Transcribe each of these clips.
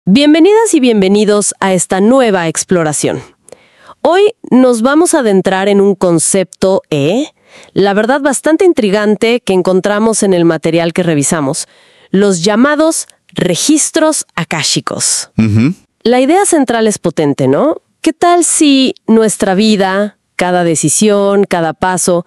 Bienvenidas y bienvenidos a esta nueva exploración. Hoy nos vamos a adentrar en un concepto, la verdad bastante intrigante que encontramos en el material que revisamos, los llamados registros akáshicos. La idea central es potente, ¿no? ¿Qué tal si nuestra vida, cada decisión, cada paso,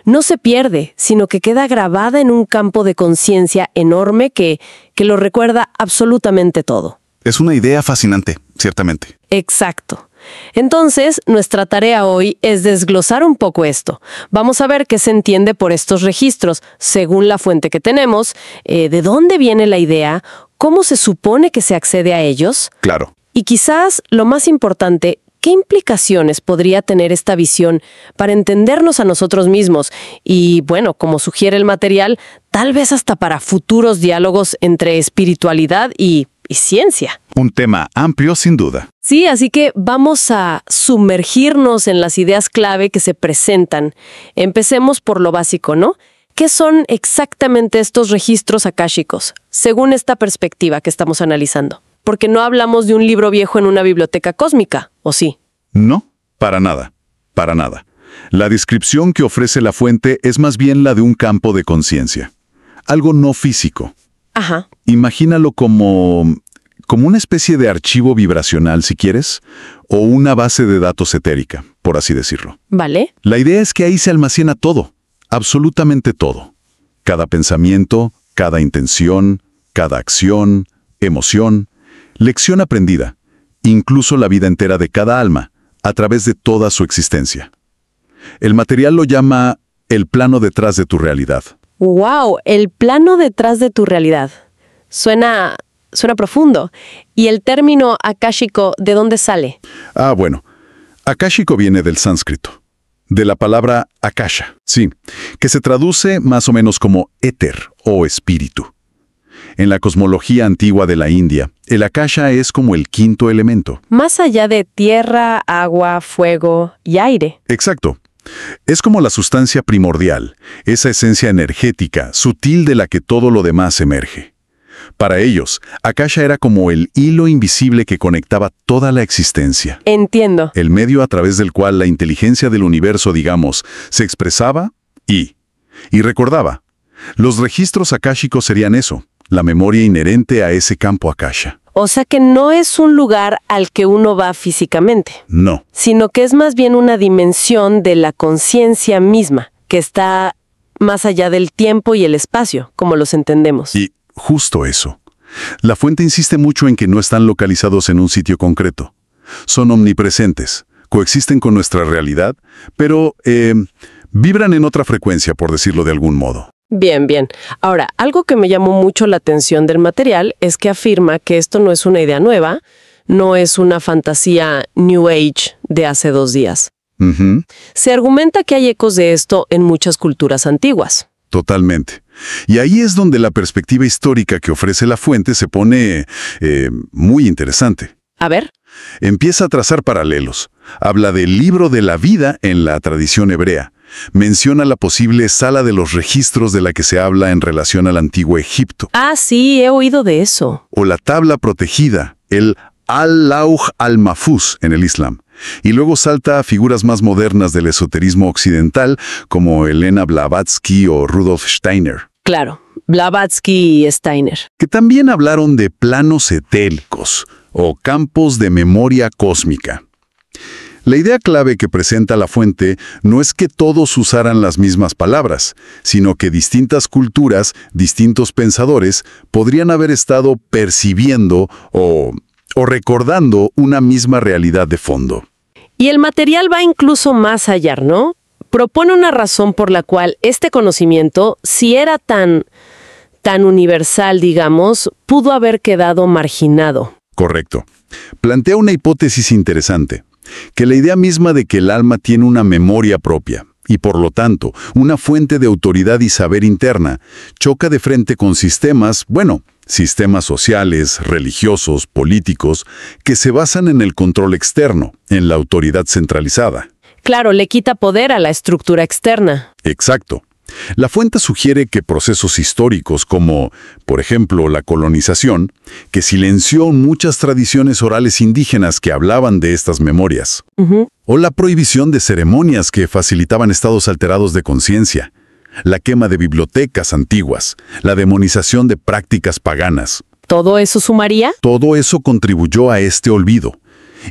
no se pierde, sino que queda grabada en un campo de conciencia enorme que lo recuerda absolutamente todo? Es una idea fascinante, ciertamente. Exacto. Entonces, nuestra tarea hoy es desglosar un poco esto. Vamos a ver qué se entiende por estos registros, según la fuente que tenemos, de dónde viene la idea, cómo se supone que se accede a ellos. Claro. Y quizás, lo más importante, ¿qué implicaciones podría tener esta visión para entendernos a nosotros mismos? Y, bueno, como sugiere el material, tal vez hasta para futuros diálogos entre espiritualidad y ciencia. Un tema amplio, sin duda. Sí, así que vamos a sumergirnos en las ideas clave que se presentan. Empecemos por lo básico, ¿no? ¿Qué son exactamente estos registros akáshicos, según esta perspectiva que estamos analizando? Porque no hablamos de un libro viejo en una biblioteca cósmica, ¿o sí? No, para nada. Para nada. La descripción que ofrece la fuente es más bien la de un campo de conciencia. Algo no físico. Ajá. Imagínalo como una especie de archivo vibracional, si quieres, o una base de datos etérica, por así decirlo. Vale. La idea es que ahí se almacena todo, absolutamente todo. Cada pensamiento, cada intención, cada acción, emoción, lección aprendida, incluso la vida entera de cada alma, a través de toda su existencia. El material lo llama el plano detrás de tu realidad. ¡Wow! El plano detrás de tu realidad. Suena profundo. ¿Y el término akáshico de dónde sale? Bueno. Akáshico viene del sánscrito, de la palabra akasha, sí, que se traduce más o menos como éter o espíritu. En la cosmología antigua de la India, el akasha es como el quinto elemento. Más allá de tierra, agua, fuego y aire. Exacto. Es como la sustancia primordial, esa esencia energética, sutil de la que todo lo demás emerge. Para ellos, akasha era como el hilo invisible que conectaba toda la existencia. Entiendo. El medio a través del cual la inteligencia del universo, digamos, se expresaba y recordaba. Los registros akáshicos serían eso, la memoria inherente a ese campo akasha. O sea que no es un lugar al que uno va físicamente. No. Sino que es más bien una dimensión de la conciencia misma, que está más allá del tiempo y el espacio, como los entendemos. Y justo eso. La fuente insiste mucho en que no están localizados en un sitio concreto. Son omnipresentes, coexisten con nuestra realidad, pero vibran en otra frecuencia, por decirlo de algún modo. Bien, bien. Ahora, algo que me llamó mucho la atención del material es que afirma que esto no es una idea nueva, no es una fantasía New Age de hace 2 días. Se argumenta que hay ecos de esto en muchas culturas antiguas. Totalmente. Y ahí es donde la perspectiva histórica que ofrece la fuente se pone muy interesante. A ver. Empieza a trazar paralelos. Habla del libro de la vida en la tradición hebrea. Menciona la posible sala de los registros de la que se habla en relación al antiguo Egipto. Ah, sí, he oído de eso. O la tabla protegida, el al-Lawh al-Mahfuz en el Islam. Y luego salta a figuras más modernas del esoterismo occidental, como Elena Blavatsky o Rudolf Steiner. Claro, Blavatsky y Steiner. Que también hablaron de planos etéricos, o campos de memoria cósmica. La idea clave que presenta la fuente no es que todos usaran las mismas palabras, sino que distintas culturas, distintos pensadores, podrían haber estado percibiendo o recordando una misma realidad de fondo. Y el material va incluso más allá, ¿no? Propone una razón por la cual este conocimiento, si era tan universal, digamos, pudo haber quedado marginado. Correcto. Plantea una hipótesis interesante, que la idea misma de que el alma tiene una memoria propia, y por lo tanto, una fuente de autoridad y saber interna, choca de frente con sistemas sociales, religiosos, políticos, que se basan en el control externo, en la autoridad centralizada. Claro, le quita poder a la estructura externa. Exacto. La fuente sugiere que procesos históricos como, por ejemplo, la colonización, que silenció muchas tradiciones orales indígenas que hablaban de estas memorias, o la prohibición de ceremonias que facilitaban estados alterados de conciencia, la quema de bibliotecas antiguas, la demonización de prácticas paganas. ¿Todo eso sumaría? Todo eso contribuyó a este olvido.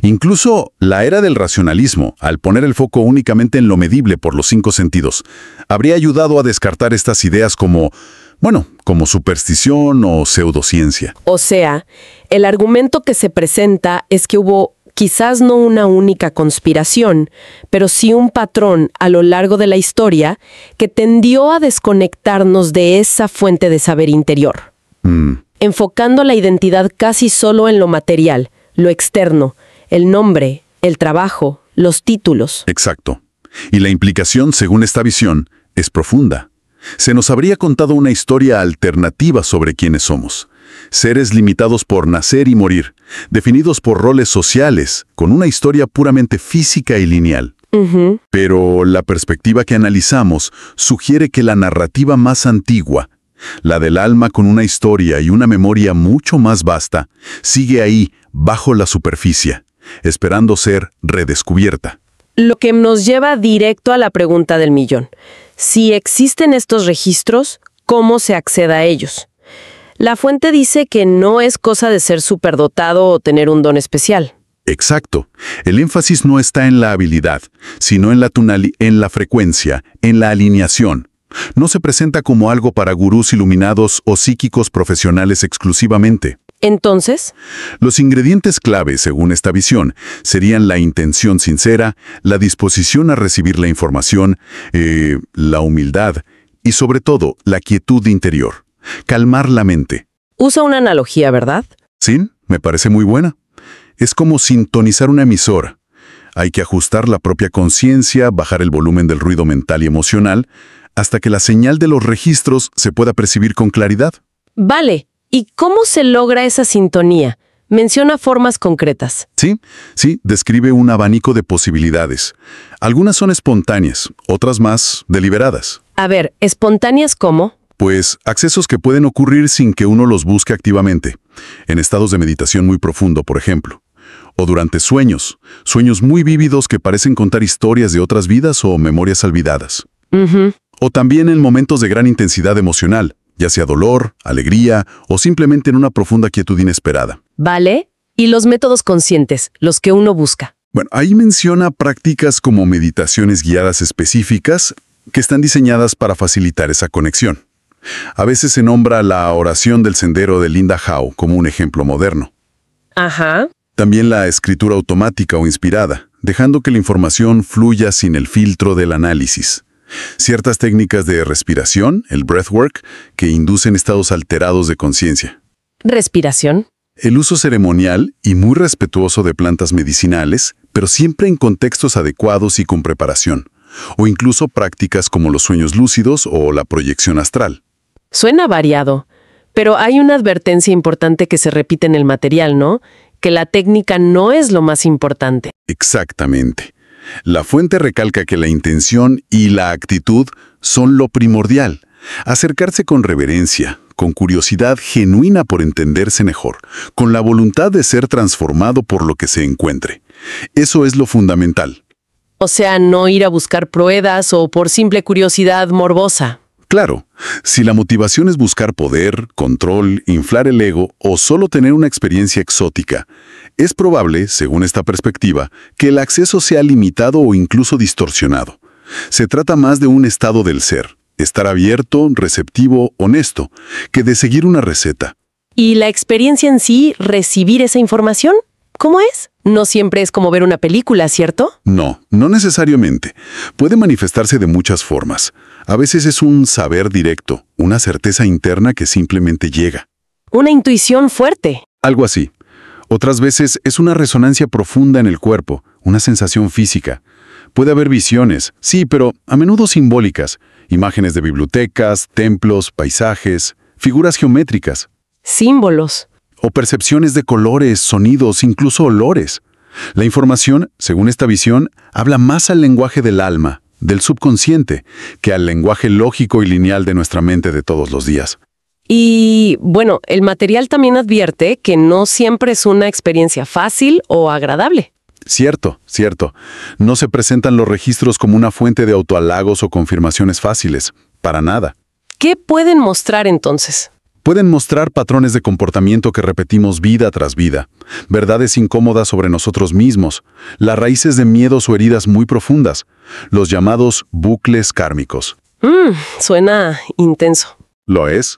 Incluso la era del racionalismo, al poner el foco únicamente en lo medible por los 5 sentidos, habría ayudado a descartar estas ideas como superstición o pseudociencia. O sea, el argumento que se presenta es que hubo quizás no una única conspiración, pero sí un patrón a lo largo de la historia que tendió a desconectarnos de esa fuente de saber interior, enfocando la identidad casi solo en lo material, lo externo, el nombre, el trabajo, los títulos. Exacto. Y la implicación, según esta visión, es profunda. Se nos habría contado una historia alternativa sobre quiénes somos. Seres limitados por nacer y morir, definidos por roles sociales, con una historia puramente física y lineal. Pero la perspectiva que analizamos sugiere que la narrativa más antigua, la del alma con una historia y una memoria mucho más vasta, sigue ahí, bajo la superficie, esperando ser redescubierta. Lo que nos lleva directo a la pregunta del millón. Si existen estos registros, ¿cómo se accede a ellos? La fuente dice que no es cosa de ser superdotado o tener un don especial. Exacto. El énfasis no está en la habilidad, sino en la frecuencia, en la alineación. No se presenta como algo para gurús iluminados o psíquicos profesionales exclusivamente. Entonces, los ingredientes clave, según esta visión, serían la intención sincera, la disposición a recibir la información, la humildad y, sobre todo, la quietud interior. Calmar la mente. Usa una analogía, ¿verdad? Sí, me parece muy buena. Es como sintonizar una emisora. Hay que ajustar la propia conciencia, bajar el volumen del ruido mental y emocional, hasta que la señal de los registros se pueda percibir con claridad. Vale. ¿Y cómo se logra esa sintonía? Menciona formas concretas. Sí, describe un abanico de posibilidades. Algunas son espontáneas, otras más deliberadas. A ver, ¿espontáneas cómo? Pues accesos que pueden ocurrir sin que uno los busque activamente. En estados de meditación muy profundo, por ejemplo. O durante sueños muy vívidos que parecen contar historias de otras vidas o memorias olvidadas. O también en momentos de gran intensidad emocional, ya sea dolor, alegría o simplemente en una profunda quietud inesperada. Vale. ¿Y los métodos conscientes, los que uno busca? Bueno, ahí menciona prácticas como meditaciones guiadas específicas que están diseñadas para facilitar esa conexión. A veces se nombra la oración del sendero de Linda Howe como un ejemplo moderno. Ajá. También la escritura automática o inspirada, dejando que la información fluya sin el filtro del análisis. Ciertas técnicas de respiración, el breathwork, que inducen estados alterados de conciencia. ¿Respiración? El uso ceremonial y muy respetuoso de plantas medicinales, pero siempre en contextos adecuados y con preparación. O incluso prácticas como los sueños lúcidos o la proyección astral. Suena variado, pero hay una advertencia importante que se repite en el material, ¿no? Que la técnica no es lo más importante. Exactamente. La fuente recalca que la intención y la actitud son lo primordial. Acercarse con reverencia, con curiosidad genuina por entenderse mejor, con la voluntad de ser transformado por lo que se encuentre. Eso es lo fundamental. O sea, no ir a buscar pruebas o por simple curiosidad morbosa. Claro, si la motivación es buscar poder, control, inflar el ego o solo tener una experiencia exótica, es probable, según esta perspectiva, que el acceso sea limitado o incluso distorsionado. Se trata más de un estado del ser, estar abierto, receptivo, honesto, que de seguir una receta. ¿Y la experiencia en sí, recibir esa información? ¿Cómo es? No siempre es como ver una película, ¿cierto? No necesariamente. Puede manifestarse de muchas formas. A veces es un saber directo, una certeza interna que simplemente llega. Una intuición fuerte. Algo así. Otras veces es una resonancia profunda en el cuerpo, una sensación física. Puede haber visiones, sí, pero a menudo simbólicas. Imágenes de bibliotecas, templos, paisajes, figuras geométricas. Símbolos. O percepciones de colores, sonidos, incluso olores. La información, según esta visión, habla más al lenguaje del alma, del subconsciente, que al lenguaje lógico y lineal de nuestra mente de todos los días. Y, bueno, el material también advierte que no siempre es una experiencia fácil o agradable. Cierto, cierto. No se presentan los registros como una fuente de autohalagos o confirmaciones fáciles. Para nada. ¿Qué pueden mostrar entonces? Pueden mostrar patrones de comportamiento que repetimos vida tras vida, verdades incómodas sobre nosotros mismos, las raíces de miedos o heridas muy profundas, los llamados bucles kármicos. Suena intenso. Lo es.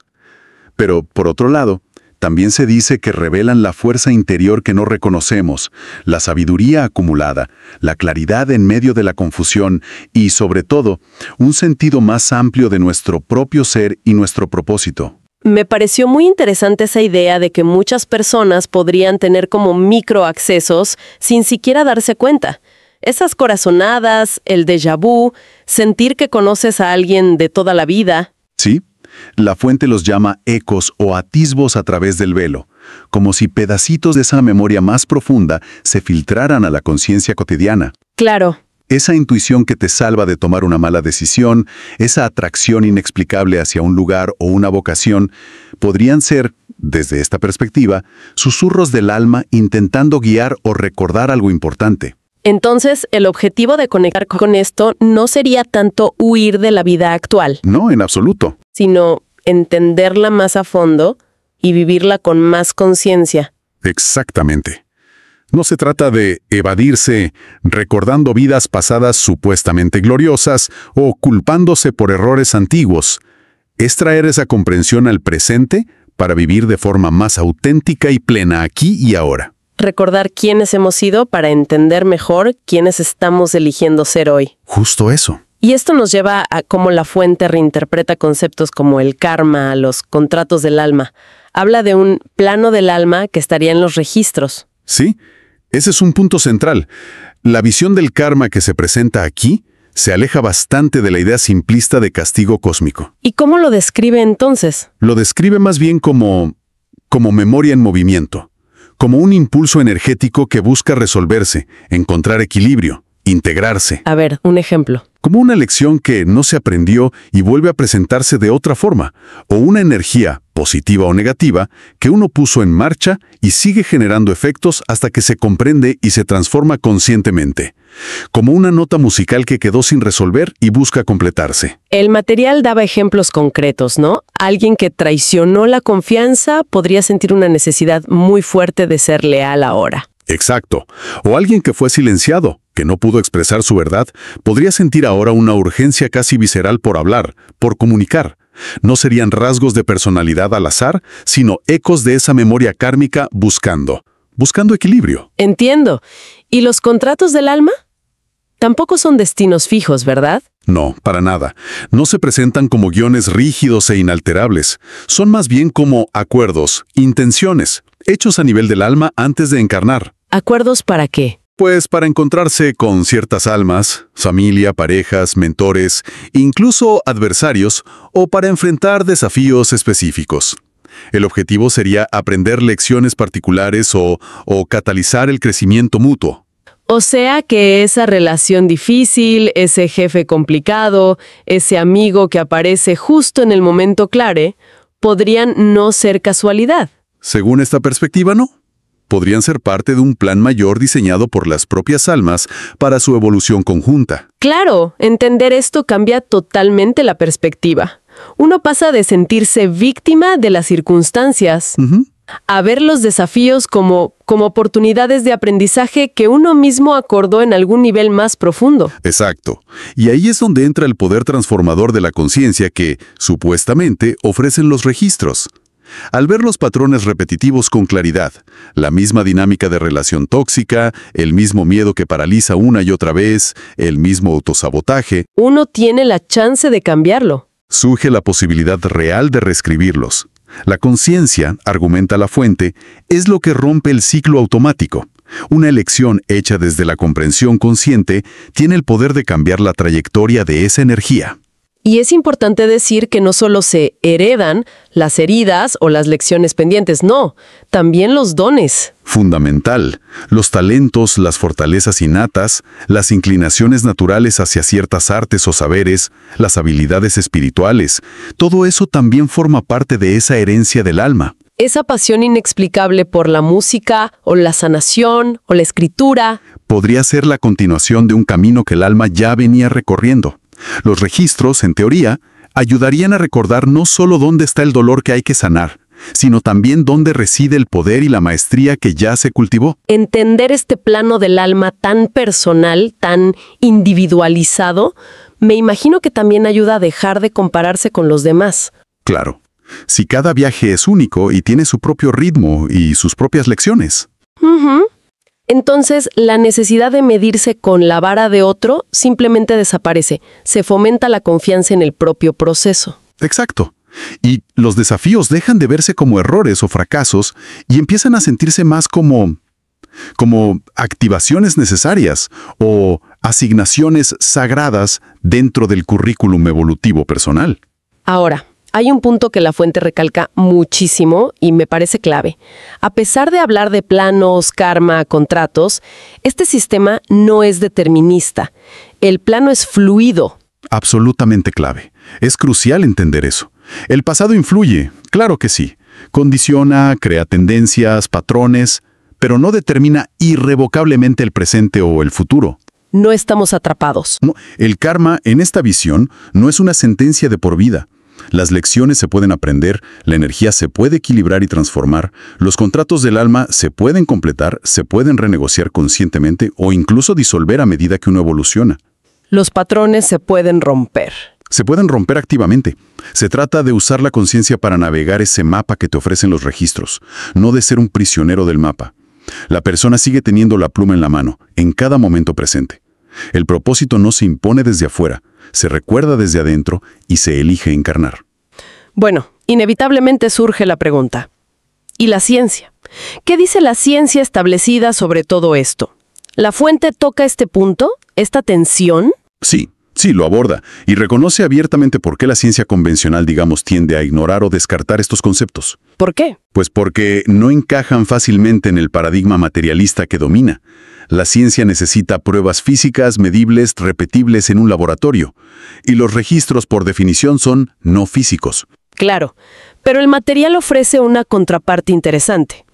Pero, por otro lado, también se dice que revelan la fuerza interior que no reconocemos, la sabiduría acumulada, la claridad en medio de la confusión y, sobre todo, un sentido más amplio de nuestro propio ser y nuestro propósito. Me pareció muy interesante esa idea de que muchas personas podrían tener como microaccesos sin siquiera darse cuenta. Esas corazonadas, el déjà vu, sentir que conoces a alguien de toda la vida. Sí. La fuente los llama ecos o atisbos a través del velo, como si pedacitos de esa memoria más profunda se filtraran a la conciencia cotidiana. Claro. Esa intuición que te salva de tomar una mala decisión, esa atracción inexplicable hacia un lugar o una vocación, podrían ser, desde esta perspectiva, susurros del alma intentando guiar o recordar algo importante. Entonces, el objetivo de conectar con esto no sería tanto huir de la vida actual. No, en absoluto. Sino entenderla más a fondo y vivirla con más conciencia. Exactamente. No se trata de evadirse recordando vidas pasadas supuestamente gloriosas o culpándose por errores antiguos. Es traer esa comprensión al presente para vivir de forma más auténtica y plena aquí y ahora. Recordar quiénes hemos sido para entender mejor quiénes estamos eligiendo ser hoy. Justo eso. Y esto nos lleva a cómo la fuente reinterpreta conceptos como el karma, los contratos del alma. Habla de un plano del alma que estaría en los registros. Sí, ese es un punto central. La visión del karma que se presenta aquí se aleja bastante de la idea simplista de castigo cósmico. ¿Y cómo lo describe entonces? Lo describe más bien como memoria en movimiento, como un impulso energético que busca resolverse, encontrar equilibrio, integrarse. A ver, un ejemplo. Como una lección que no se aprendió y vuelve a presentarse de otra forma, o una energía, positiva o negativa, que uno puso en marcha y sigue generando efectos hasta que se comprende y se transforma conscientemente. Como una nota musical que quedó sin resolver y busca completarse. El material daba ejemplos concretos, ¿no? Alguien que traicionó la confianza podría sentir una necesidad muy fuerte de ser leal ahora. Exacto. O alguien que fue silenciado, que no pudo expresar su verdad, podría sentir ahora una urgencia casi visceral por hablar, por comunicar. No serían rasgos de personalidad al azar, sino ecos de esa memoria kármica buscando equilibrio. Entiendo. ¿Y los contratos del alma? Tampoco son destinos fijos, ¿verdad? No, para nada. No se presentan como guiones rígidos e inalterables. Son más bien como acuerdos, intenciones, hechos a nivel del alma antes de encarnar. ¿Acuerdos para qué? Pues para encontrarse con ciertas almas, familia, parejas, mentores, incluso adversarios, o para enfrentar desafíos específicos. El objetivo sería aprender lecciones particulares o catalizar el crecimiento mutuo. O sea que esa relación difícil, ese jefe complicado, ese amigo que aparece justo en el momento clave, podrían no ser casualidad. Según esta perspectiva, no. Podrían ser parte de un plan mayor diseñado por las propias almas para su evolución conjunta. Claro, entender esto cambia totalmente la perspectiva. Uno pasa de sentirse víctima de las circunstancias a ver los desafíos como oportunidades de aprendizaje que uno mismo acordó en algún nivel más profundo. Exacto. Y ahí es donde entra el poder transformador de la conciencia que, supuestamente, ofrecen los registros. Al ver los patrones repetitivos con claridad, la misma dinámica de relación tóxica, el mismo miedo que paraliza una y otra vez, el mismo autosabotaje, uno tiene la chance de cambiarlo. Surge la posibilidad real de reescribirlos. La conciencia, argumenta la fuente, es lo que rompe el ciclo automático. Una elección hecha desde la comprensión consciente tiene el poder de cambiar la trayectoria de esa energía. Y es importante decir que no solo se heredan las heridas o las lecciones pendientes, no, también los dones. Fundamental. Los talentos, las fortalezas innatas, las inclinaciones naturales hacia ciertas artes o saberes, las habilidades espirituales, todo eso también forma parte de esa herencia del alma. Esa pasión inexplicable por la música, o la sanación, o la escritura. Podría ser la continuación de un camino que el alma ya venía recorriendo. Los registros, en teoría, ayudarían a recordar no solo dónde está el dolor que hay que sanar, sino también dónde reside el poder y la maestría que ya se cultivó. Entender este plano del alma tan personal, tan individualizado, me imagino que también ayuda a dejar de compararse con los demás. Claro, si cada viaje es único y tiene su propio ritmo y sus propias lecciones. Entonces, la necesidad de medirse con la vara de otro simplemente desaparece. Se fomenta la confianza en el propio proceso. Exacto. Y los desafíos dejan de verse como errores o fracasos y empiezan a sentirse más como activaciones necesarias o asignaciones sagradas dentro del currículum evolutivo personal. Ahora, hay un punto que la fuente recalca muchísimo y me parece clave. A pesar de hablar de planos, karma, contratos, este sistema no es determinista. El plano es fluido. Absolutamente clave. Es crucial entender eso. El pasado influye, claro que sí. Condiciona, crea tendencias, patrones, pero no determina irrevocablemente el presente o el futuro. No estamos atrapados. No, el karma, en esta visión, no es una sentencia de por vida. Las lecciones se pueden aprender, la energía se puede equilibrar y transformar, los contratos del alma se pueden completar, se pueden renegociar conscientemente o incluso disolver a medida que uno evoluciona. Los patrones se pueden romper. Se pueden romper activamente. Se trata de usar la conciencia para navegar ese mapa que te ofrecen los registros, no de ser un prisionero del mapa. La persona sigue teniendo la pluma en la mano, en cada momento presente. El propósito no se impone desde afuera, se recuerda desde adentro y se elige encarnar. Bueno, inevitablemente surge la pregunta. ¿Y la ciencia? ¿Qué dice la ciencia establecida sobre todo esto? ¿La fuente toca este punto, esta tensión? Sí, lo aborda y reconoce abiertamente por qué la ciencia convencional, digamos, tiende a ignorar o descartar estos conceptos. ¿Por qué? Pues porque no encajan fácilmente en el paradigma materialista que domina. La ciencia necesita pruebas físicas, medibles, repetibles en un laboratorio. Y los registros, por definición, son no físicos. Claro, pero el material ofrece una contraparte interesante.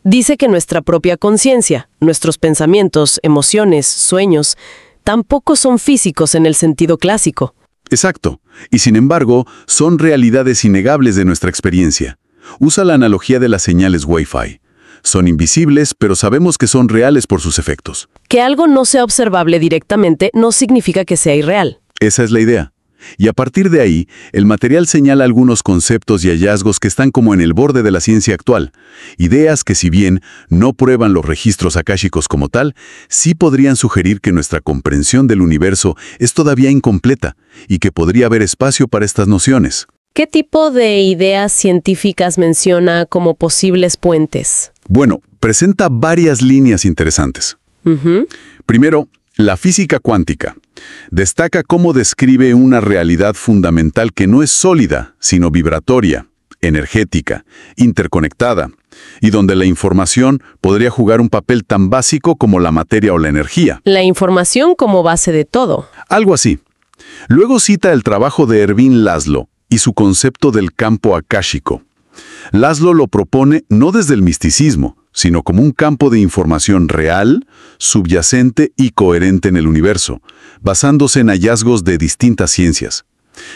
Dice que nuestra propia conciencia, nuestros pensamientos, emociones, sueños, tampoco son físicos en el sentido clásico. Exacto. Y sin embargo, son realidades innegables de nuestra experiencia. Usa la analogía de las señales Wi-Fi. Son invisibles, pero sabemos que son reales por sus efectos. Que algo no sea observable directamente no significa que sea irreal. Esa es la idea. Y a partir de ahí, el material señala algunos conceptos y hallazgos que están como en el borde de la ciencia actual. Ideas que, si bien no prueban los registros akáshicos como tal, sí podrían sugerir que nuestra comprensión del universo es todavía incompleta y que podría haber espacio para estas nociones. ¿Qué tipo de ideas científicas menciona como posibles puentes? Bueno, presenta varias líneas interesantes. Primero, la física cuántica. Destaca cómo describe una realidad fundamental que no es sólida, sino vibratoria, energética, interconectada, y donde la información podría jugar un papel tan básico como la materia o la energía. La información como base de todo. Algo así. Luego cita el trabajo de Ervin Laszlo y su concepto del campo akáshico. Laszlo lo propone no desde el misticismo, sino como un campo de información real, subyacente y coherente en el universo, basándose en hallazgos de distintas ciencias.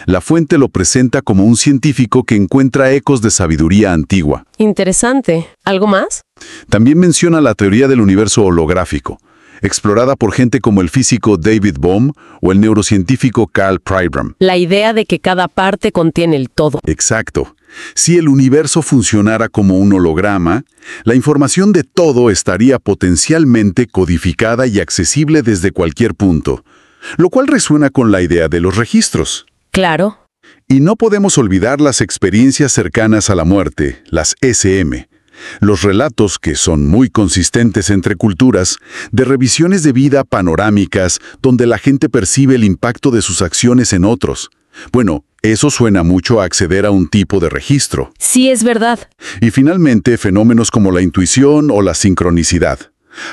La fuente lo presenta como un científico que encuentra ecos de sabiduría antigua. Interesante. ¿Algo más? También menciona la teoría del universo holográfico, explorada por gente como el físico David Bohm o el neurocientífico Carl Pribram. La idea de que cada parte contiene el todo. Exacto. Si el universo funcionara como un holograma, la información de todo estaría potencialmente codificada y accesible desde cualquier punto, lo cual resuena con la idea de los registros. Claro. Y no podemos olvidar las experiencias cercanas a la muerte, las SM. Los relatos, que son muy consistentes entre culturas, de revisiones de vida panorámicas donde la gente percibe el impacto de sus acciones en otros. Bueno, eso suena mucho a acceder a un tipo de registro. Sí, es verdad. Y finalmente, fenómenos como la intuición o la sincronicidad.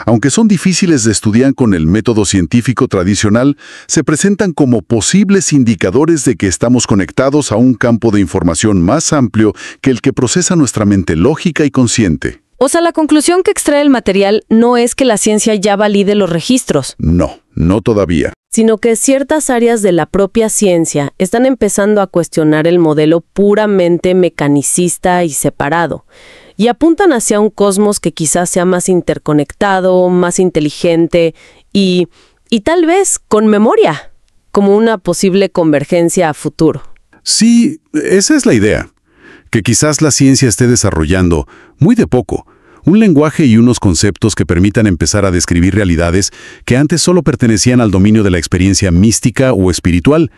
Aunque son difíciles de estudiar con el método científico tradicional, se presentan como posibles indicadores de que estamos conectados a un campo de información más amplio que el que procesa nuestra mente lógica y consciente. O sea, la conclusión que extrae el material no es que la ciencia ya valide los registros. No, no todavía. Sino que ciertas áreas de la propia ciencia están empezando a cuestionar el modelo puramente mecanicista y separado, y apuntan hacia un cosmos que quizás sea más interconectado, más inteligente y tal vez con memoria, como una posible convergencia a futuro. Sí, esa es la idea. Que quizás la ciencia esté desarrollando, muy de poco, un lenguaje y unos conceptos que permitan empezar a describir realidades que antes solo pertenecían al dominio de la experiencia mística o espiritual,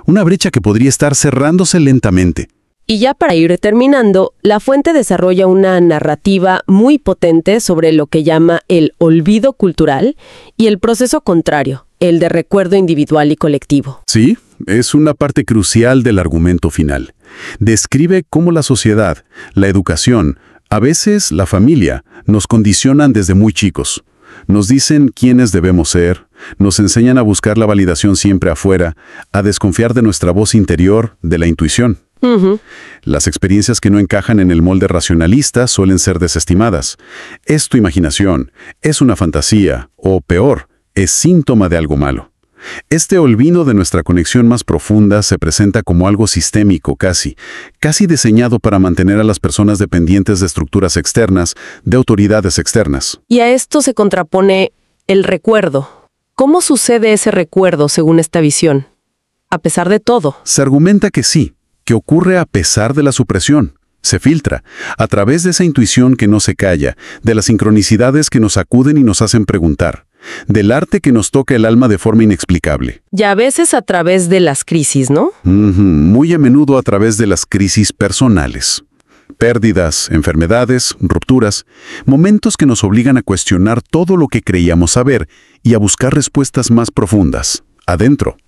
una brecha que podría estar cerrándose lentamente. Y ya para ir terminando, la fuente desarrolla una narrativa muy potente sobre lo que llama el olvido cultural y el proceso contrario, el de recuerdo individual y colectivo. Sí, es una parte crucial del argumento final. Describe cómo la sociedad, la educación, a veces la familia, nos condicionan desde muy chicos. Nos dicen quiénes debemos ser, nos enseñan a buscar la validación siempre afuera, a desconfiar de nuestra voz interior, de la intuición. Las experiencias que no encajan en el molde racionalista suelen ser desestimadas. Es tu imaginación, es una fantasía, o peor, es síntoma de algo malo. Este olvido de nuestra conexión más profunda se presenta como algo sistémico casi diseñado para mantener a las personas dependientes de estructuras externas, de autoridades externas. Y a esto se contrapone el recuerdo. ¿Cómo sucede ese recuerdo según esta visión? A pesar de todo. Se argumenta que sí, que ocurre a pesar de la supresión. Se filtra, a través de esa intuición que no se calla, de las sincronicidades que nos acuden y nos hacen preguntar, del arte que nos toca el alma de forma inexplicable. Y a veces a través de las crisis, ¿no? Muy a menudo a través de las crisis personales. Pérdidas, enfermedades, rupturas, momentos que nos obligan a cuestionar todo lo que creíamos saber y a buscar respuestas más profundas, adentro.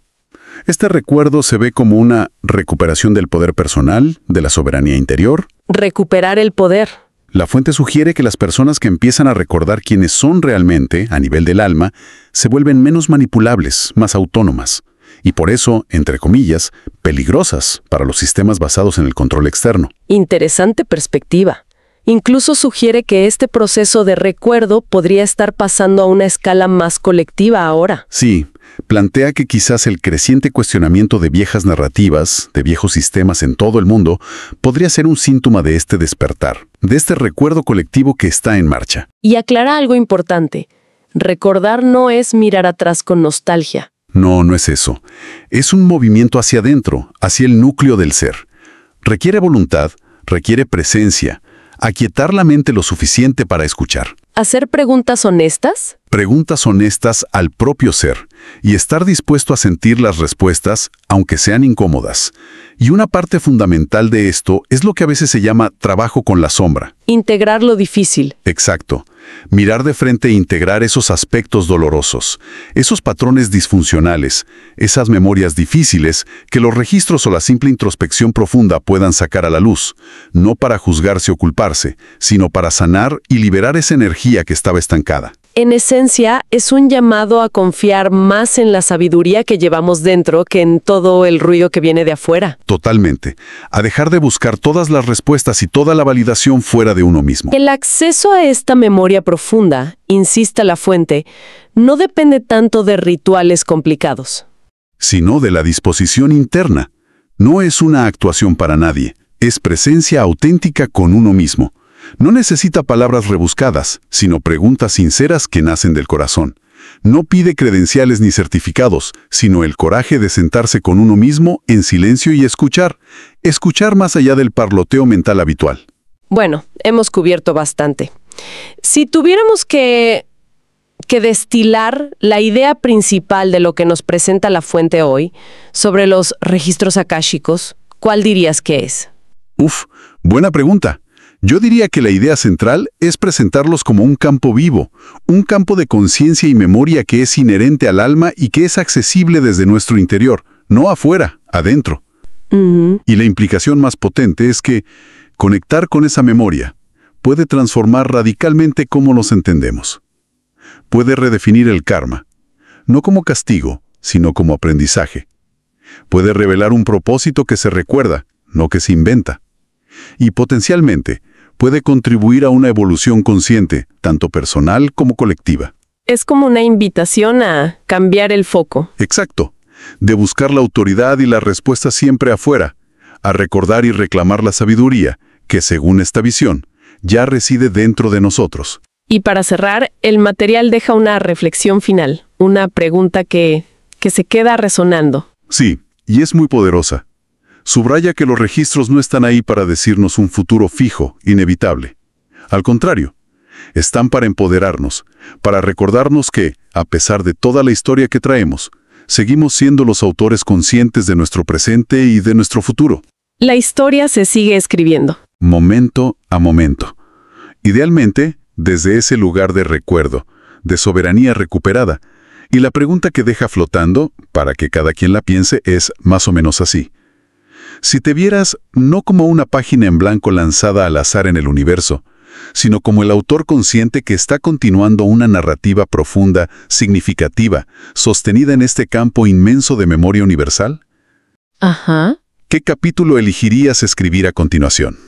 Este recuerdo se ve como una recuperación del poder personal, de la soberanía interior. Recuperar el poder. La fuente sugiere que las personas que empiezan a recordar quiénes son realmente, a nivel del alma, se vuelven menos manipulables, más autónomas, y por eso, entre comillas, peligrosas para los sistemas basados en el control externo. Interesante perspectiva. Incluso sugiere que este proceso de recuerdo podría estar pasando a una escala más colectiva ahora. Sí, plantea que quizás el creciente cuestionamiento de viejas narrativas, de viejos sistemas en todo el mundo, podría ser un síntoma de este despertar, de este recuerdo colectivo que está en marcha. Y aclara algo importante. Recordar no es mirar atrás con nostalgia. No, no es eso. Es un movimiento hacia adentro, hacia el núcleo del ser. Requiere voluntad, requiere presencia, aquietar la mente lo suficiente para escuchar. ¿Hacer preguntas honestas? Preguntas honestas al propio ser y estar dispuesto a sentir las respuestas, aunque sean incómodas. Y una parte fundamental de esto es lo que a veces se llama trabajo con la sombra. Integrar lo difícil. Exacto. Mirar de frente e integrar esos aspectos dolorosos, esos patrones disfuncionales, esas memorias difíciles que los registros o la simple introspección profunda puedan sacar a la luz, no para juzgarse o culparse, sino para sanar y liberar esa energía que estaba estancada. En esencia, es un llamado a confiar más en la sabiduría que llevamos dentro que en todo el ruido que viene de afuera. Totalmente. A dejar de buscar todas las respuestas y toda la validación fuera de uno mismo. El acceso a esta memoria profunda, insiste la fuente, no depende tanto de rituales complicados, sino de la disposición interna. No es una actuación para nadie, es presencia auténtica con uno mismo. No necesita palabras rebuscadas, sino preguntas sinceras que nacen del corazón. No pide credenciales ni certificados, sino el coraje de sentarse con uno mismo en silencio y escuchar. Escuchar más allá del parloteo mental habitual. Bueno, hemos cubierto bastante. Si tuviéramos que destilar la idea principal de lo que nos presenta la fuente hoy sobre los registros akáshicos, ¿cuál dirías que es? Buena pregunta. Yo diría que la idea central es presentarlos como un campo vivo, un campo de conciencia y memoria que es inherente al alma y que es accesible desde nuestro interior, no afuera, adentro. Ujú. Y la implicación más potente es que conectar con esa memoria puede transformar radicalmente cómo nos entendemos. Puede redefinir el karma, no como castigo, sino como aprendizaje. Puede revelar un propósito que se recuerda, no que se inventa. Y potencialmente puede contribuir a una evolución consciente, tanto personal como colectiva. Es como una invitación a cambiar el foco. Exacto. De buscar la autoridad y la respuesta siempre afuera, a recordar y reclamar la sabiduría, que según esta visión, ya reside dentro de nosotros. Y para cerrar, el material deja una reflexión final, una pregunta que se queda resonando. Sí, y es muy poderosa. Subraya que los registros no están ahí para decirnos un futuro fijo, inevitable. Al contrario, están para empoderarnos, para recordarnos que, a pesar de toda la historia que traemos, seguimos siendo los autores conscientes de nuestro presente y de nuestro futuro. La historia se sigue escribiendo. Momento a momento. Idealmente, desde ese lugar de recuerdo, de soberanía recuperada. Y la pregunta que deja flotando, para que cada quien la piense, es más o menos así. Si te vieras no como una página en blanco lanzada al azar en el universo, sino como el autor consciente que está continuando una narrativa profunda, significativa, sostenida en este campo inmenso de memoria universal, Ajá. ¿qué capítulo elegirías escribir a continuación?